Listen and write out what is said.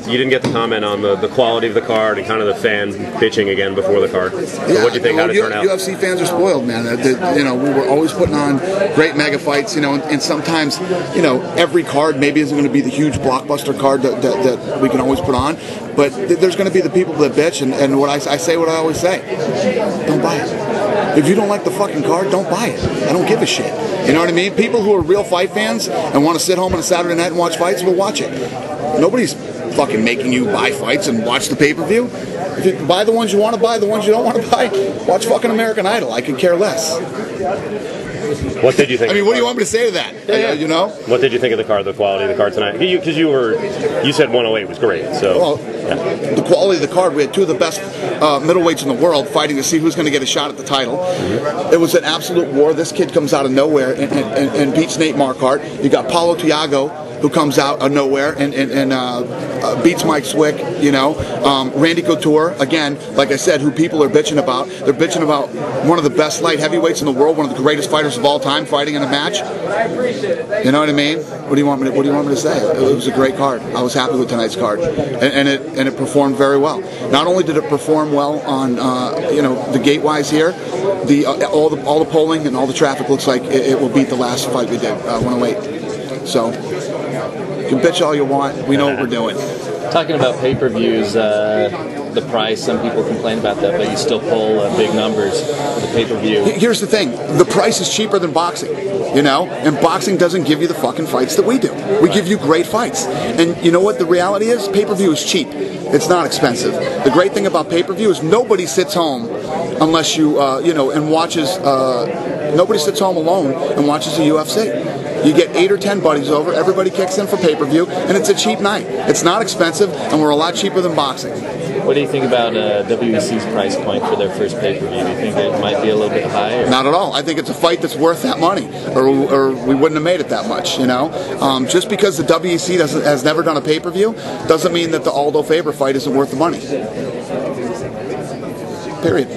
you didn't get to comment on the quality of the card and kind of the fan bitching again before the card. Yeah, what do you think? How did it turn out? UFC fans are spoiled, man. You know, we were always putting on great mega fights. You know, and sometimes, you know, every card maybe isn't going to be the huge blockbuster card that we can always put on. But there's going to be the people that bitch, and what I say what I always say: don't buy it. If you don't like the fucking card, don't buy it. I don't give a shit. You know what I mean? People who are real fight fans and want to sit home on a Saturday night and watch fights will watch it. Nobody's fucking making you buy fights and watch the pay-per-view. If you buy the ones you want to buy, the ones you don't want to buy, watch fucking American Idol. I could care less. What did you think? I mean, what do you want me to say to that? Yeah. You know? What did you think of the card, the quality of the card tonight? Because you said 108 was great. So well, yeah. The quality of the card, we had two of the best middleweights in the world fighting to see who's going to get a shot at the title. Mm-hmm. It was an absolute war. This kid comes out of nowhere and beats Nate Marquardt. You got Paulo Thiago, who comes out of nowhere and beats Mike Swick, you know. Randy Couture, again, like I said, who people are bitching about. They're bitching about one of the best light heavyweights in the world, one of the greatest fighters of all time, fighting in a match. You know what I mean? What do you want me to say? It was a great card. I was happy with tonight's card, and it performed very well. Not only did it perform well on you know, the gate-wise here, all the polling and all the traffic looks like it will beat the last fight we did, 108. So. You can bitch all you want. We know what we're doing. Talking about pay-per-views, the price, some people complain about that, but you still pull big numbers for the pay-per-view. Here's the thing. The price is cheaper than boxing, you know? And boxing doesn't give you the fucking fights that we do. We give you great fights. And you know what the reality is? Pay-per-view is cheap. It's not expensive. The great thing about pay-per-view is nobody sits home unless you, you know, and watches, nobody sits home alone and watches the UFC. You get 8 or 10 buddies over, everybody kicks in for pay-per-view, and it's a cheap night. It's not expensive, and we're a lot cheaper than boxing. What do you think about WEC's price point for their first pay-per-view? Do you think it might be a little bit high? Or? Not at all. I think it's a fight that's worth that money, or we wouldn't have made it that much, you know? Just because the WEC has never done a pay-per-view doesn't mean that the Aldo Faber fight isn't worth the money. Period.